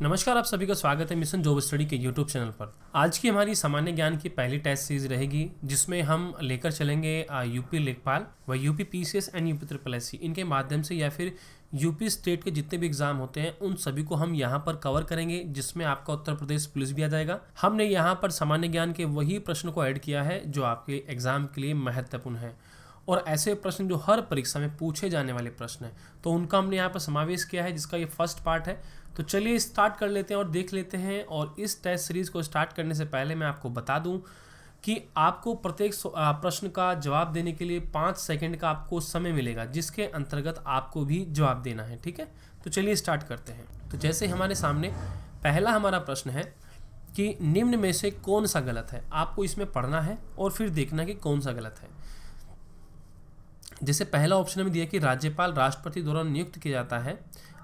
नमस्कार, आप सभी का स्वागत है मिशन जॉब स्टडी के यूट्यूब चैनल पर। आज की हमारी सामान्य ज्ञान की पहली टेस्ट सीरीज रहेगी जिसमें हम लेकर चलेंगे यूपी लेखपाल व UP PCS and UP triple SC इनके माध्यम से, या फिर यूपी स्टेट के जितने भी एग्जाम होते हैं उन सभी को हम यहाँ पर कवर करेंगे, जिसमें आपका उत्तर प्रदेश पुलिस भी आ जाएगा। हमने यहाँ पर सामान्य ज्ञान के वही प्रश्न को ऐड किया है जो आपके एग्जाम के लिए महत्वपूर्ण है और ऐसे प्रश्न जो हर परीक्षा में पूछे जाने वाले प्रश्न हैं, तो उनका हमने यहाँ पर समावेश किया है, जिसका ये फर्स्ट पार्ट है। तो चलिए स्टार्ट कर लेते हैं और देख लेते हैं। और इस टेस्ट सीरीज को स्टार्ट करने से पहले मैं आपको बता दूं कि आपको प्रत्येक प्रश्न का जवाब देने के लिए 5 सेकंड का आपको समय मिलेगा, जिसके अंतर्गत आपको भी जवाब देना है। ठीक है, तो चलिए स्टार्ट करते हैं। तो जैसे हमारे सामने पहला हमारा प्रश्न है कि निम्न में से कौन सा गलत है। आपको इसमें पढ़ना है और फिर देखना कि कौन सा गलत है। जैसे पहला ऑप्शन में दिया कि राज्यपाल राष्ट्रपति द्वारा नियुक्त किया जाता है।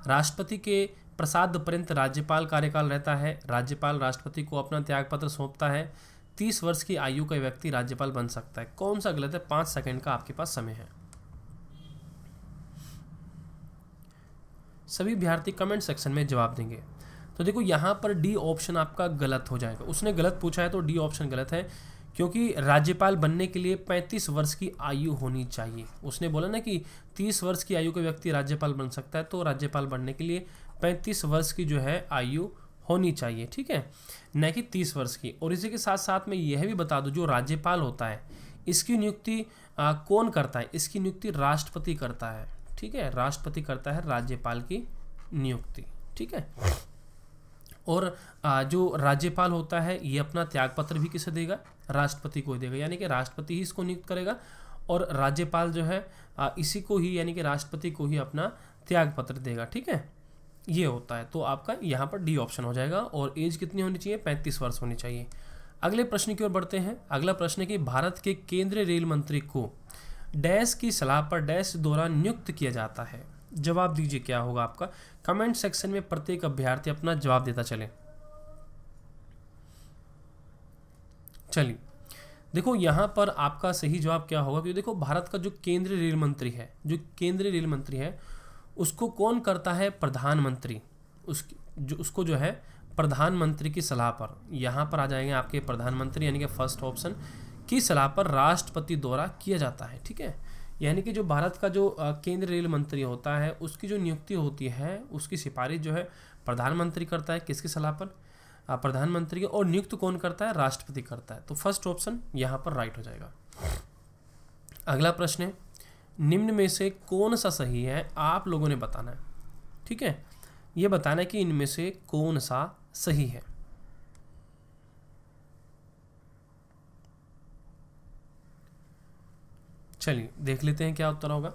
राष्ट्रपति के प्रसाद पर्यंत राज्यपाल कार्यकाल रहता है। राज्यपाल राष्ट्रपति को अपना त्यागपत्र सौंपता है। 30 वर्ष की आयु का व्यक्ति राज्यपाल बन सकता है। कौन सा गलत है? 5 सेकंड का आपके पास समय है। सभी विद्यार्थी कमेंट सेक्शन में जवाब देंगे। तो देखो यहाँ पर डी ऑप्शन आपका गलत हो जाएगा। उसने गलत पूछा है तो डी ऑप्शन गलत है, क्योंकि राज्यपाल बनने के लिए 35 वर्ष की आयु होनी चाहिए। उसने बोला ना कि 30 वर्ष की आयु का व्यक्ति राज्यपाल बन सकता है, तो राज्यपाल बनने के लिए 35 वर्ष की जो है आयु होनी चाहिए। ठीक है, न कि 30 वर्ष की। और इसी के साथ साथ मैं यह भी बता दूं, जो राज्यपाल होता है इसकी नियुक्ति कौन करता है? इसकी नियुक्ति राष्ट्रपति करता है। ठीक है, राष्ट्रपति करता है राज्यपाल की नियुक्ति। ठीक है, और जो राज्यपाल होता है ये अपना त्यागपत्र भी किसे देगा? राष्ट्रपति को देगा, यानी कि राष्ट्रपति ही इसको नियुक्त करेगा और राज्यपाल जो है इसी को ही, यानी कि राष्ट्रपति को ही अपना त्यागपत्र देगा। ठीक है, ये होता है। तो आपका यहाँ पर डी ऑप्शन हो जाएगा। और एज कितनी होनी चाहिए? 35 वर्ष होनी चाहिए। अगले प्रश्न की ओर बढ़ते हैं। अगला प्रश्न है कि भारत के केंद्रीय रेल मंत्री को डैश की सलाह पर डैश द्वारा नियुक्त किया जाता है। जवाब दीजिए क्या होगा आपका। कमेंट सेक्शन में प्रत्येक अभ्यर्थी अपना जवाब देता चले। चलिए देखो यहाँ पर आपका सही जवाब क्या होगा, क्योंकि देखो भारत का जो केंद्रीय रेल मंत्री है उसको कौन करता है? प्रधानमंत्री। उसको जो है प्रधानमंत्री की सलाह पर, यहाँ पर आ जाएंगे आपके प्रधानमंत्री, यानी कि फर्स्ट ऑप्शन की सलाह पर राष्ट्रपति द्वारा किया जाता है। ठीक है, यानी कि जो भारत का जो केंद्रीय रेल मंत्री होता है उसकी जो नियुक्ति होती है उसकी सिफारिश जो है प्रधानमंत्री करता है। किसकी सलाह पर? प्रधानमंत्री। और नियुक्त कौन करता है? राष्ट्रपति करता है। तो फर्स्ट ऑप्शन यहाँ पर राइट हो जाएगा। अगला प्रश्न है, निम्न में से कौन सा सही है? आप लोगों ने बताना है। ठीक है, ये बताना है कि इनमें से कौन सा सही है। चलिए देख लेते हैं क्या उत्तर होगा।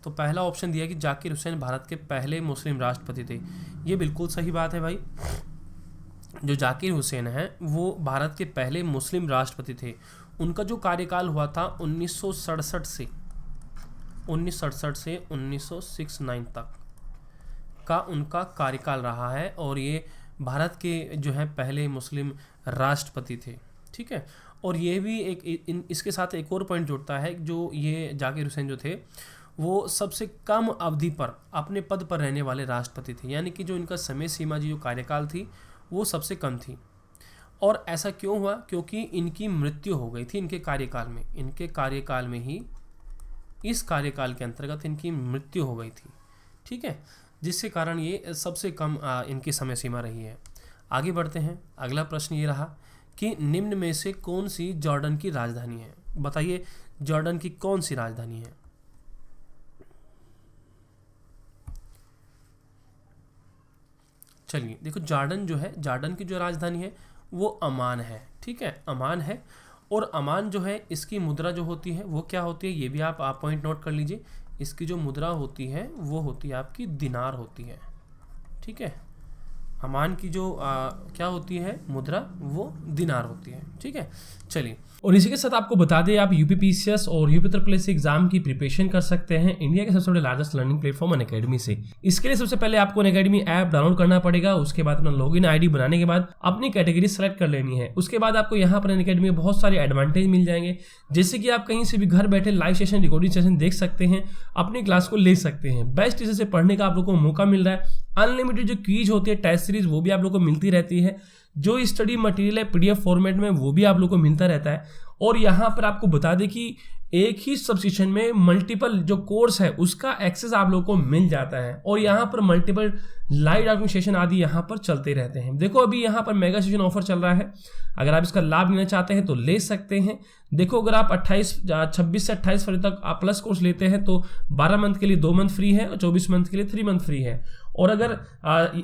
तो पहला ऑप्शन दिया कि जाकिर हुसैन भारत के पहले मुस्लिम राष्ट्रपति थे। ये बिल्कुल सही बात है भाई। जो जाकिर हुसैन है वो भारत के पहले मुस्लिम राष्ट्रपति थे। उनका जो कार्यकाल हुआ था 1967 से 1969 तक का उनका कार्यकाल रहा है, और ये भारत के जो है पहले मुस्लिम राष्ट्रपति थे। ठीक है, और ये भी इसके साथ एक और पॉइंट जुड़ता है, जो ये जाकिर हुसैन जो थे वो सबसे कम अवधि पर अपने पद पर रहने वाले राष्ट्रपति थे, यानी कि जो इनका समय सीमा जो कार्यकाल थी वो सबसे कम थी। और ऐसा क्यों हुआ? क्योंकि इनकी मृत्यु हो गई थी इनके कार्यकाल में ही, इस कार्यकाल के अंतर्गत इनकी मृत्यु हो गई थी। ठीक है, जिसके कारण ये सबसे कम इनकी समय सीमा रही है। आगे बढ़ते हैं। अगला प्रश्न ये रहा कि निम्न में से कौन सी जॉर्डन की राजधानी है? बताइए जॉर्डन की कौन सी राजधानी है? चलिए देखो, जॉर्डन की जो राजधानी है वो अमान है। ठीक है, अमान है। और अमान जो है इसकी मुद्रा जो होती है वो क्या होती है, ये भी आप पॉइंट नोट कर लीजिए। इसकी जो मुद्रा होती है वो होती है आपकी दिनार होती है। ठीक है, अमान की जो क्या होती है मुद्रा, वो दिनार होती है। ठीक है, चलिए। और इसी के साथ आपको बता दें, आप यूपी पीसीएस और यूपी ट्रिपल एससी एग्जाम की प्रिपरेशन कर सकते हैं इंडिया के सबसे बड़े लार्जेस्ट लर्निंग प्लेटफॉर्म अनअकैडमी से। इसके लिए सबसे पहले आपको अनअकैडमी ऐप डाउनलोड करना पड़ेगा। उसके बाद अपना लॉगिन आईडी बनाने के बाद अपनी कैटेगरी सेलेक्ट कर लेनी है। उसके बाद आपको यहाँ पर अनअकैडमी में बहुत सारे एडवांटेज मिल जाएंगे, जैसे कि आप कहीं से भी घर बैठे लाइव सेशन, रिकॉर्डिंग सेशन देख सकते हैं, अपनी क्लास को ले सकते हैं। बेस्ट टीचर से पढ़ने का आप लोगों को मौका मिल रहा है। अनलिमिटेड जो क्विज होती है, टेस्ट सीरीज वो भी आप लोग को मिलती रहती है, जो स्टडी मटेरियल है पीडीएफ फॉर्मेट में वो भी आप लोग को मिलता रहता है। और यहाँ पर आपको बता दें कि एक ही सब्सक्रिप्शन में मल्टीपल जो कोर्स है उसका एक्सेस आप लोग को मिल जाता है, और यहाँ पर मल्टीपल लाइव डॉक्यूमेंटेशन आदि यहाँ पर चलते रहते हैं। देखो अभी यहाँ पर मेगा सेशन ऑफर चल रहा है, अगर आप इसका लाभ लेना चाहते हैं तो ले सकते हैं। देखो अगर आप 26 से 28 फरवरी तक आप प्लस कोर्स लेते हैं तो 12 मंथ के लिए 2 मंथ फ्री है और 24 मंथ के लिए 3 मंथ फ्री है। और अगर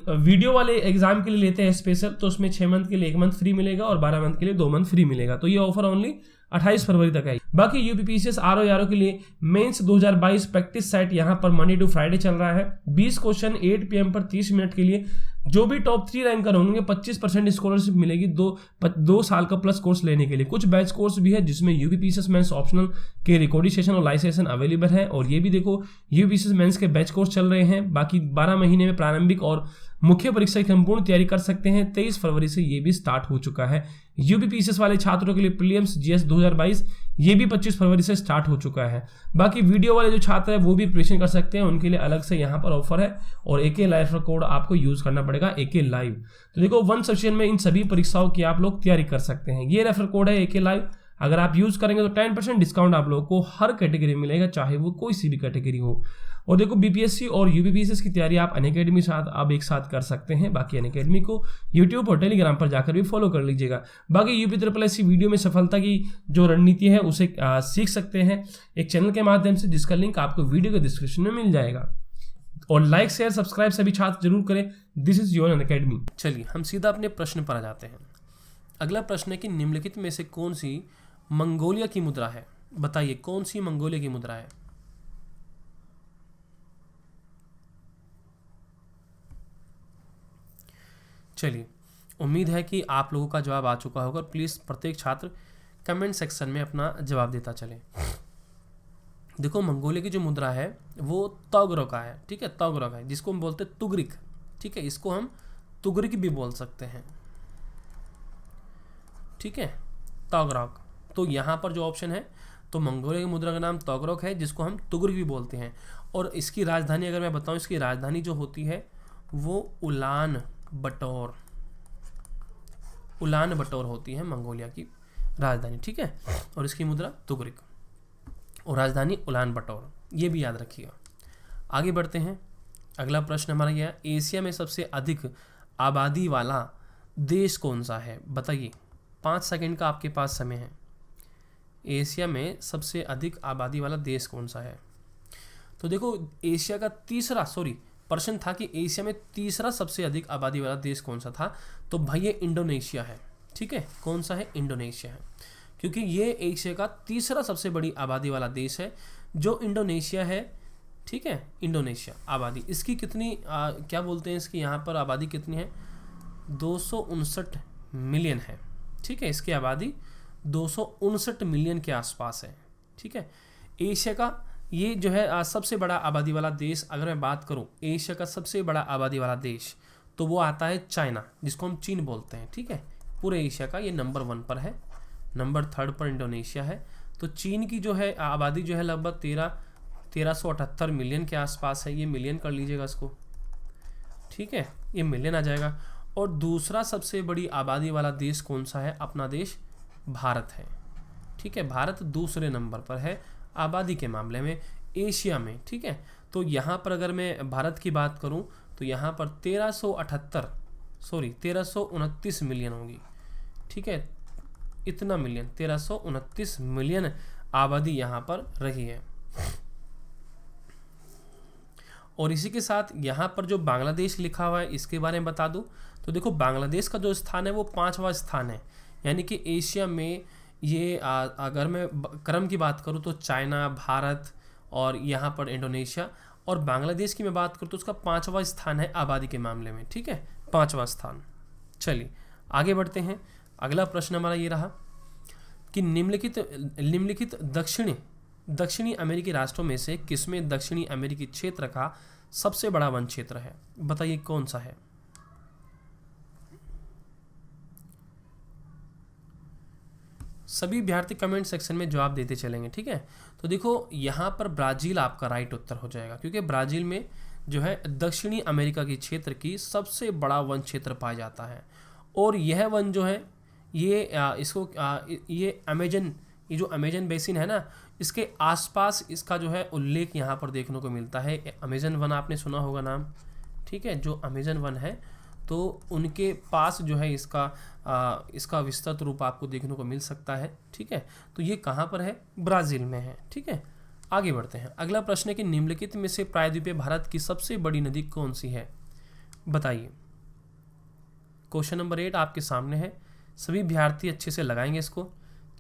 वीडियो वाले एग्जाम के लिए लेते हैं स्पेशल तो उसमें 6 मंथ के लिए 1 मंथ फ्री मिलेगा और 12 मंथ के लिए 2 मंथ फ्री मिलेगा। तो ये ऑफर ओनली 28 फरवरी तक है। बाकी यूपीपीसीएस आरओ के लिए मेंस 2022 प्रैक्टिस सेट यहाँ पर मंडे टू फ्राइडे चल रहा है। 20 क्वेश्चन 8 PM पर 30 मिनट के लिए। जो भी टॉप 3 रैंकर होंगे 25% स्कॉलरशिप मिलेगी 2 साल का प्लस कोर्स लेने के लिए। कुछ बैच कोर्स भी है जिसमें यूपीपीसीएस मेंस ऑप्शनल के रिकॉर्डिंग सेशन और लाइव सेशन अवेलेबल है। और ये भी देखो यूपीपीसीएस मेंस के बैच कोर्स चल रहे हैं। बाकी 12 महीने में प्रारंभिक और मुख्य परीक्षा की संपूर्ण तैयारी कर सकते हैं। 23 फरवरी से ये भी स्टार्ट हो चुका है। यूपीपीसीएस वाले छात्रों के लिए प्रीलिम्स जीएस 2022 ये भी 25 फरवरी से स्टार्ट हो चुका है। बाकी वीडियो वाले जो छात्र है वो भी प्रिपरेशन कर सकते हैं, उनके लिए अलग से यहाँ पर ऑफर है और एके लाइव रेफर कोड आपको यूज करना पड़ेगा, एके लाइव। तो देखो 1 सेशन में इन सभी परीक्षाओं की आप लोग तैयारी कर सकते हैं। ये रेफर कोड है एके लाइव, अगर आप यूज करेंगे तो 10% डिस्काउंट आप लोगों को हर कैटेगरी में मिलेगा, चाहे वो कोई सी भी कैटेगरी हो। और देखो बीपीएससी और यूपीपीसीएस की तैयारी आप अनअकैडमी साथ आप एक साथ कर सकते हैं। बाकी अनअकैडमी को यूट्यूब और टेलीग्राम पर जाकर भी फॉलो कर लीजिएगा। बाकी यूपी ट्रिपल एस वीडियो में सफलता की जो रणनीति है उसे सीख सकते हैं एक चैनल के माध्यम से, जिसका लिंक आपको वीडियो के डिस्क्रिप्शन में मिल जाएगा। और लाइक शेयर सब्सक्राइब सभी छात्र जरूर करें। This is your Unacademy. चलिए हम सीधा अपने प्रश्न पर आ जाते हैं। अगला प्रश्न है कि निम्नलिखित में से कौन सी मंगोलिया की मुद्रा है? बताइए कौन सी मंगोलिया की मुद्रा है? चलिए उम्मीद है कि आप लोगों का जवाब आ चुका होगा। प्लीज़ प्रत्येक छात्र कमेंट सेक्शन में अपना जवाब देता चले। देखो मंगोलिया की जो मुद्रा है वो तोगरो का है, ठीक है, तोगरो का है, जिसको हम बोलते हैं तुगरिक, ठीक है, इसको हम तुगरिक भी बोल सकते हैं, ठीक है, तोगरोक। तो यहाँ पर जो ऑप्शन है तो मंगोलिया की मुद्रा का नाम तोगरोक है, जिसको हम तुगरिक भी बोलते हैं। और इसकी राजधानी अगर मैं बताऊँ, इसकी राजधानी जो होती है वो उलान बटोर होती है मंगोलिया की राजधानी, ठीक है। और इसकी मुद्रा तुगरिक और राजधानी उलान बटोर, ये भी याद रखिएगा। आगे बढ़ते हैं। अगला प्रश्न हमारा यह है, एशिया में सबसे अधिक आबादी वाला देश कौन सा है? बताइए, 5 सेकंड का आपके पास समय है। एशिया में सबसे अधिक आबादी वाला देश कौन सा है? तो देखो एशिया का प्रश्न था कि एशिया में तीसरा सबसे अधिक आबादी वाला देश कौन सा था? तो भाई ये इंडोनेशिया है, ठीक है। कौन सा है? इंडोनेशिया है, क्योंकि ये एशिया का तीसरा सबसे बड़ी आबादी वाला देश है जो इंडोनेशिया है, ठीक है। इंडोनेशिया आबादी इसकी कितनी क्या बोलते हैं इसकी, यहाँ पर आबादी कितनी है? 259 मिलियन है, ठीक है। इसकी आबादी 259 मिलियन के आसपास है, ठीक है। एशिया का ये जो है सबसे बड़ा आबादी वाला देश, अगर मैं बात करूं एशिया का सबसे बड़ा आबादी वाला देश, तो वो आता है चाइना, जिसको हम चीन बोलते हैं, ठीक है। पूरे एशिया का ये नंबर 1 पर है, नंबर 3 पर इंडोनेशिया है। तो चीन की जो है आबादी जो है लगभग 1378 मिलियन के आसपास है। ये मिलियन कर लीजिएगा इसको, ठीक है, ये मिलियन आ जाएगा। और दूसरा सबसे बड़ी आबादी वाला देश कौन सा है? अपना देश भारत है, ठीक है। भारत दूसरे नंबर पर है आबादी के मामले में एशिया में, ठीक है। तो यहाँ पर अगर मैं भारत की बात करूँ तो यहाँ पर 1329 मिलियन होगी, ठीक है। इतना मिलियन 1329 मिलियन आबादी यहाँ पर रही है। और इसी के साथ यहाँ पर जो बांग्लादेश लिखा हुआ है इसके बारे में बता दूँ तो देखो बांग्लादेश का जो स्थान है वो 5वां स्थान है, यानी कि एशिया में ये अगर मैं क्रम की बात करूँ तो चाइना, भारत और यहाँ पर इंडोनेशिया, और बांग्लादेश की मैं बात करूँ तो उसका 5वां स्थान है आबादी के मामले में, ठीक है, 5वां स्थान। चलिए आगे बढ़ते हैं। अगला प्रश्न हमारा ये रहा कि निम्नलिखित दक्षिणी अमेरिकी राष्ट्रों में से किसमें दक्षिणी अमेरिकी क्षेत्र का सबसे बड़ा वन क्षेत्र है? बताइए कौन सा है? सभी विद्यार्थी कमेंट सेक्शन में जवाब देते चलेंगे, ठीक है। तो देखो यहाँ पर ब्राज़ील आपका राइट उत्तर हो जाएगा, क्योंकि ब्राज़ील में जो है दक्षिणी अमेरिका के क्षेत्र की सबसे बड़ा वन क्षेत्र पाया जाता है। और यह वन जो है ये ये अमेजन, ये जो अमेजन बेसिन है ना, इसके आसपास इसका जो है उल्लेख यहाँ पर देखने को मिलता है। अमेजन वन आपने सुना होगा नाम, ठीक है, जो अमेजन वन है तो उनके पास जो है इसका विस्तृत रूप आपको देखने को मिल सकता है, ठीक है। तो ये कहाँ पर है? ब्राज़ील में है, ठीक है। आगे बढ़ते हैं। अगला प्रश्न है कि निम्नलिखित में से प्रायद्वीपीय भारत की सबसे बड़ी नदी कौन सी है? बताइए। क्वेश्चन नंबर 8 आपके सामने है, सभी विद्यार्थी अच्छे से लगाएंगे इसको।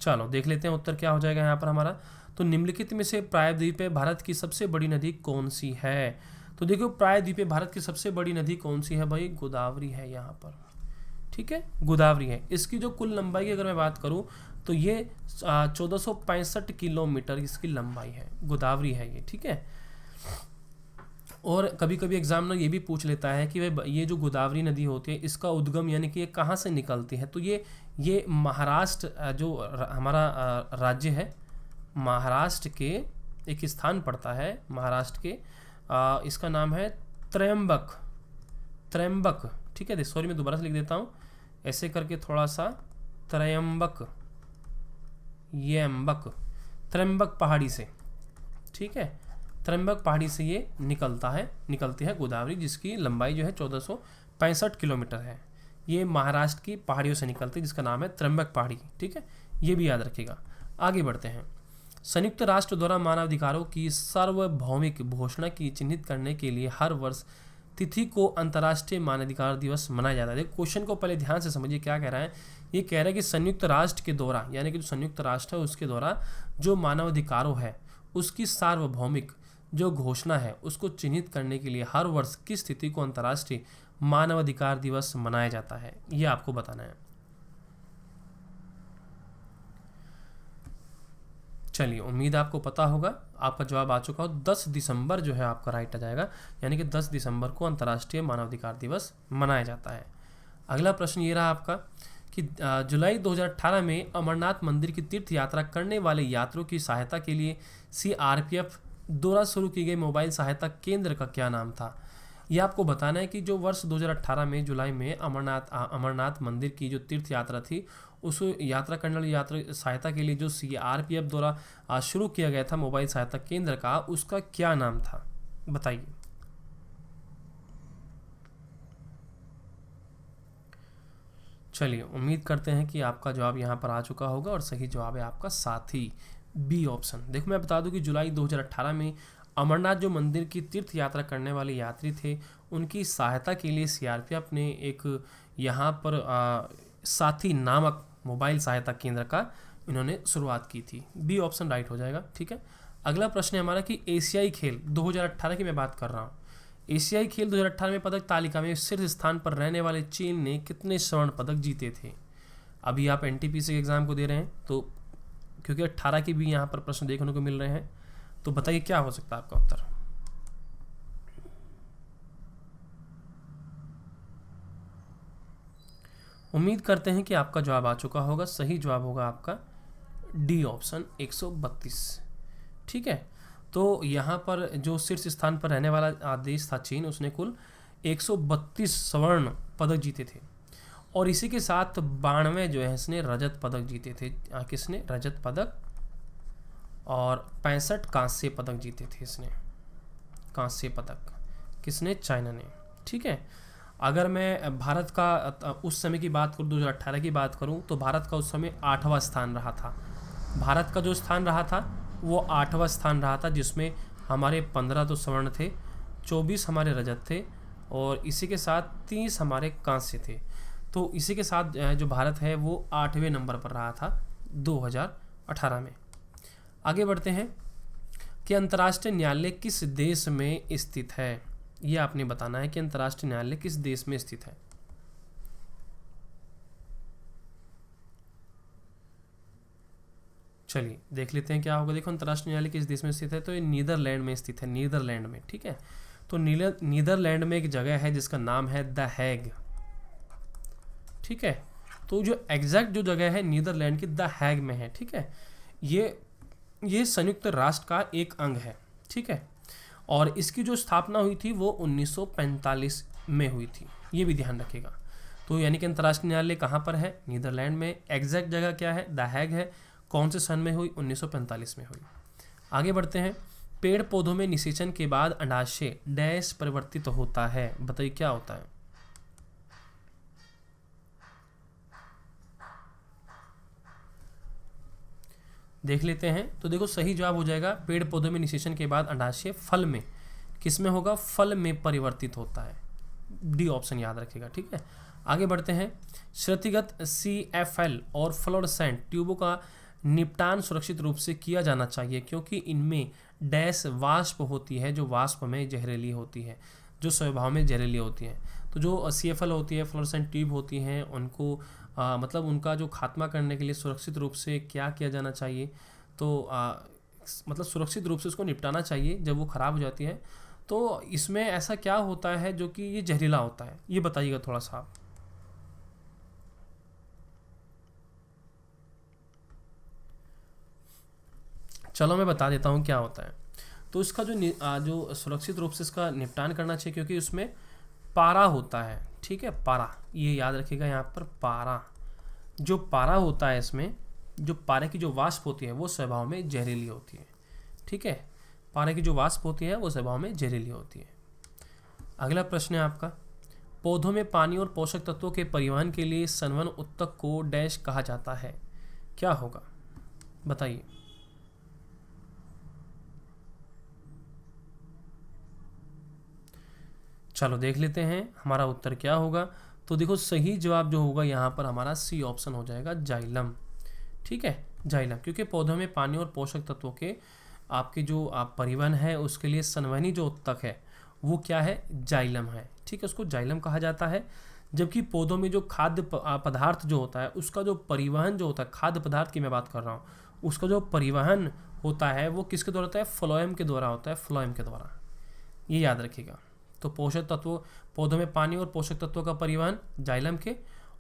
चलो देख लेते हैं उत्तर क्या हो जाएगा यहाँ पर हमारा। तो निम्नलिखित में से प्रायद्वीपीय भारत की सबसे बड़ी नदी कौन सी है? तो देखो प्रायद्वीपीय भारत की सबसे बड़ी नदी कौन सी है भाई? गोदावरी है यहाँ पर, ठीक है, गोदावरी है। इसकी जो कुल लंबाई की अगर मैं बात करूँ तो ये 1465 किलोमीटर इसकी लंबाई है, गोदावरी है ये, ठीक है। और कभी कभी एग्जामिनर ये भी पूछ लेता है कि भाई ये जो गोदावरी नदी होती है इसका उद्गम यानी कि ये कहाँ से निकलती है? तो ये महाराष्ट्र जो हमारा राज्य है, महाराष्ट्र के एक स्थान पड़ता है, महाराष्ट्र के इसका नाम है त्रयंबक, ठीक है। सॉरी मैं दोबारा से लिख देता हूँ ऐसे करके थोड़ा सा, त्रयंबक पहाड़ी से, ठीक है, त्रयंबक पहाड़ी से ये निकलती है गोदावरी, जिसकी लंबाई जो है 1465 किलोमीटर है। ये महाराष्ट्र की पहाड़ियों से निकलती है जिसका नाम है त्रयंबक पहाड़ी, ठीक है, ये भी याद रखिएगा। आगे बढ़ते हैं। संयुक्त राष्ट्र द्वारा मानवाधिकारों की सार्वभौमिक घोषणा की चिन्हित करने के लिए हर वर्ष तिथि को अंतर्राष्ट्रीय मानवाधिकार दिवस मनाया जाता है। क्वेश्चन को पहले ध्यान से समझिए क्या कह रहा है। ये कह रहा है कि संयुक्त राष्ट्र के द्वारा, यानी कि जो संयुक्त राष्ट्र है उसके द्वारा जो मानवाधिकारों है उसकी सार्वभौमिक जो घोषणा है उसको चिन्हित करने के लिए हर वर्ष किस तिथि को अंतर्राष्ट्रीय मानवाधिकार दिवस मनाया जाता है, ये आपको बताना है। चलिए उम्मीद आपको पता होगा, आपका जवाब आ चुका हो। 10 दिसंबर जो है आपका राइट आ जाएगा, यानी कि 10 दिसंबर को अंतर्राष्ट्रीय मानवाधिकार दिवस मनाया जाता है। अगला प्रश्न ये रहा आपका कि जुलाई 2018 में अमरनाथ मंदिर की तीर्थ यात्रा करने वाले यात्रियों की सहायता के लिए CRPF द्वारा शुरू की गई मोबाइल सहायता केंद्र का क्या नाम था? ये आपको बताना है कि जो वर्ष 2018 में जुलाई में अमरनाथ मंदिर की जो तीर्थ यात्रा थी उस यात्रा करने वाली यात्रा सहायता के लिए जो CRPF द्वारा शुरू किया गया था मोबाइल सहायता केंद्र का, उसका क्या नाम था? बताइए। चलिए उम्मीद करते हैं कि आपका जवाब यहाँ पर आ चुका होगा और सही जवाब है आपका साथी बी ऑप्शन। देखो मैं बता दूं कि जुलाई 2018 में अमरनाथ जो मंदिर की तीर्थ यात्रा करने वाले यात्री थे उनकी सहायता के लिए CRPF ने एक यहाँ पर साथी नामक मोबाइल सहायता केंद्र का इन्होंने शुरुआत की थी। बी ऑप्शन राइट हो जाएगा, ठीक है। अगला प्रश्न है हमारा कि एशियाई खेल 2018 की मैं बात कर रहा हूँ। एशियाई खेल 2018 में पदक तालिका में शीर्ष स्थान पर रहने वाले चीन ने कितने स्वर्ण पदक जीते थे? अभी आप NTPC के एग्जाम को दे रहे हैं तो क्योंकि 18 की भी यहाँ पर प्रश्न देखने को मिल रहे हैं, तो बताइए क्या हो सकता है आपका उत्तर? उम्मीद करते हैं कि आपका जवाब आ चुका होगा। सही जवाब होगा आपका डी ऑप्शन 132, ठीक है। तो यहाँ पर जो शीर्ष स्थान पर रहने वाला देश था चीन, उसने कुल 132 स्वर्ण पदक जीते थे और इसी के साथ 92 जो है इसने रजत पदक जीते थे। किसने? रजत पदक। और 65 कांस्य पदक जीते थे इसने, कांस्य पदक किसने? चाइना ने, ठीक है। अगर मैं भारत का उस समय की बात करूँ, 2018 की बात करूँ, तो भारत का उस समय 8वां स्थान रहा था। भारत का जो स्थान रहा था वो 8वां स्थान रहा था, जिसमें हमारे 15 तो स्वर्ण थे, 24 हमारे रजत थे और इसी के साथ 30 हमारे कांस्य थे। तो इसी के साथ जो भारत है वो 8वें नंबर पर रहा था 2018 में। आगे बढ़ते हैं कि अंतर्राष्ट्रीय न्यायालय किस देश में स्थित है? ये आपने बताना है कि अंतर्राष्ट्रीय न्यायालय किस देश में स्थित है। चलिए देख लेते हैं क्या होगा। देखो अंतर्राष्ट्रीय न्यायालय किस देश में स्थित है, तो ये नीदरलैंड में स्थित है, नीदरलैंड में, ठीक है। तो नीदरलैंड में एक जगह है जिसका नाम है द हैग, ठीक है। तो जो एग्जैक्ट जो जगह है नीदरलैंड की द हैग में है, ठीक है। ये संयुक्त राष्ट्र का एक अंग है, ठीक है। और इसकी जो स्थापना हुई थी वो 1945 में हुई थी, ये भी ध्यान रखिएगा। तो यानी कि अंतर्राष्ट्रीय न्यायालय कहाँ पर है? नीदरलैंड में। एग्जैक्ट जगह क्या है? द हैग है। कौन से सन में हुई? 1945 में हुई। आगे बढ़ते हैं। पेड़ पौधों में निषेचन के बाद अंडाशय डैश परिवर्तित होता है, बताइए क्या होता है? देख लेते हैं। तो देखो सही जवाब हो जाएगा पेड़ पौधों में निषेचन के बाद अंडाशय फल में, किस में होगा? फल में परिवर्तित होता है। डी ऑप्शन याद रखिएगा, ठीक है। आगे बढ़ते हैं। श्रुतिगत CFL और फ्लोरोसेंट ट्यूबों का निपटान सुरक्षित रूप से किया जाना चाहिए क्योंकि इनमें डैश वाष्प होती है जो वाष्प में जहरीली होती है, जो स्वभाव में जहरीली होती है। तो जो CFL होती है, फ्लोरोसेंट ट्यूब होती हैं, उनको मतलब उनका जो खात्मा करने के लिए सुरक्षित रूप से क्या किया जाना चाहिए? तो मतलब सुरक्षित रूप से उसको निपटाना चाहिए जब वो ख़राब हो जाती है। तो इसमें ऐसा क्या होता है जो कि ये जहरीला होता है, ये बताइएगा थोड़ा सा आप। चलो मैं बता देता हूँ क्या होता है। तो इसका जो सुरक्षित रूप से इसका निपटान करना चाहिए क्योंकि उसमें पारा होता है, ठीक है। पारा, ये याद रखिएगा यहाँ पर, पारा। जो पारा होता है इसमें, जो पारे की जो वाष्प होती है वो स्वभाव में जहरीली होती है, ठीक है। पारे की जो वाष्प होती है वो स्वभाव में जहरीली होती है। अगला प्रश्न है आपका। पौधों में पानी और पोषक तत्वों के परिवहन के लिए संवहन ऊतक को डैश कहा जाता है, क्या होगा? बताइए। चलो देख लेते हैं हमारा उत्तर क्या होगा। तो देखो सही जवाब जो होगा यहाँ पर हमारा C ऑप्शन हो जाएगा, जाइलम, ठीक है। जाइलम, क्योंकि पौधों में पानी और पोषक तत्वों के आपके जो परिवहन है उसके लिए संवहनी जो ऊतक है वो क्या है? जाइलम है, ठीक है। उसको जाइलम कहा जाता है। जबकि पौधों में जो खाद्य पदार्थ जो होता है उसका जो परिवहन जो होता है, खाद्य पदार्थ की मैं बात कर रहा हूँ, उसका जो परिवहन होता है वो किसके द्वारा होता है? फ्लोएम के द्वारा होता है, फ्लोएम के द्वारा, ये याद रखिएगा। तो पोषक तत्वों, पौधों में पानी और पोषक तत्वों का परिवहन जाइलम के,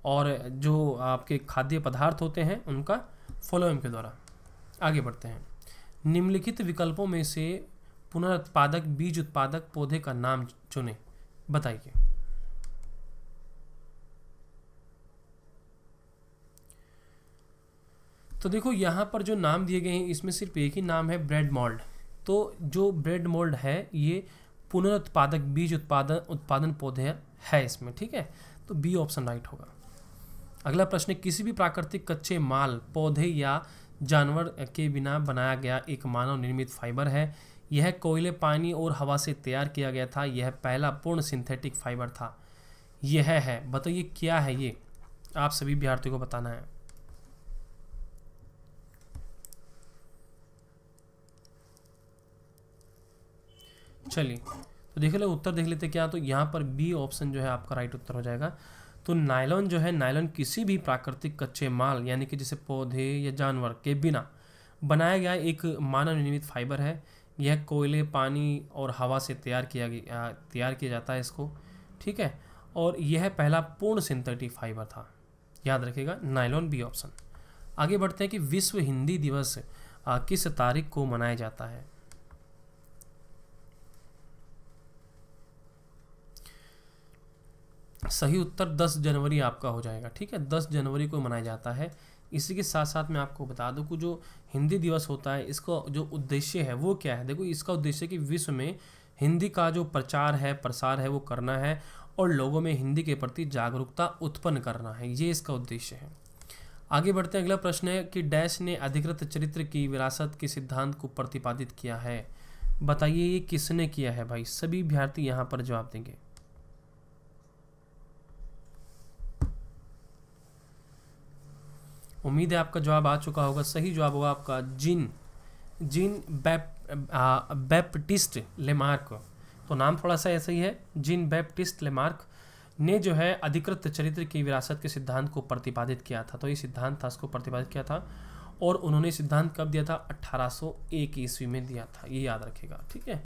और जो आपके खाद्य पदार्थ होते हैं उनका फ्लोएम के द्वारा। आगे बढ़ते हैं। निम्नलिखित विकल्पों में से पुनरुत्पादक बीज उत्पादक पौधे का नाम चुनें, बताइए। तो देखो यहाँ पर जो नाम दिए गए हैं इसमें सिर्फ एक ही नाम है, ब्रेड मोल्ड। तो जो ब्रेड मोल्ड है ये पुनरुत्पादक बीज उत्पादन पौधे है इसमें, ठीक है। तो बी ऑप्शन राइट होगा। अगला प्रश्न, किसी भी प्राकृतिक कच्चे माल, पौधे या जानवर के बिना बनाया गया एक मानव निर्मित फाइबर है। यह कोयले, पानी और हवा से तैयार किया गया था। यह पहला पूर्ण सिंथेटिक फाइबर था। यह है, बताइए क्या है ये? आप सभी विद्यार्थियों को बताना है। चलिए तो देख लो उत्तर देख लेते क्या। तो यहाँ पर बी ऑप्शन जो है आपका राइट उत्तर हो जाएगा। तो नायलॉन जो है, नायलॉन किसी भी प्राकृतिक कच्चे माल यानी कि जैसे पौधे या जानवर के बिना बनाया गया एक मानव निर्मित फाइबर है। यह कोयले, पानी और हवा से तैयार किया जाता है इसको, ठीक है। और यह पहला पूर्ण सिंथेटिक फाइबर था, याद रखिएगा, नायलॉन, बी ऑप्शन। आगे बढ़ते हैं कि विश्व हिंदी दिवस किस तारीख को मनाया जाता है? सही उत्तर 10 जनवरी आपका हो जाएगा, ठीक है। 10 जनवरी को मनाया जाता है। इसी के साथ साथ मैं आपको बता दूं कि जो हिंदी दिवस होता है इसका जो उद्देश्य है वो क्या है? देखो इसका उद्देश्य कि विश्व में हिंदी का जो प्रचार है, प्रसार है वो करना है और लोगों में हिंदी के प्रति जागरूकता उत्पन्न करना है, ये इसका उद्देश्य है। आगे बढ़ते हैं। अगला प्रश्न है कि डैश ने अधिकृत चरित्र की विरासत के सिद्धांत को प्रतिपादित किया है, बताइए ये किसने किया है भाई? सभी विद्यार्थी यहाँ पर जवाब देंगे। उम्मीद है आपका जवाब आ चुका होगा। सही जवाब होगा आपका जीन बैप्टिस्ट लेमार्क। तो नाम थोड़ा सा ऐसा ही है, जीन बैप्टिस्ट लेमार्क ने जो है अधिकृत चरित्र की विरासत के सिद्धांत को प्रतिपादित किया था। तो ये सिद्धांत था, इसको प्रतिपादित किया था और उन्होंने सिद्धांत कब दिया था? 1801 ईस्वी में दिया था, ये याद रखेगा, ठीक है।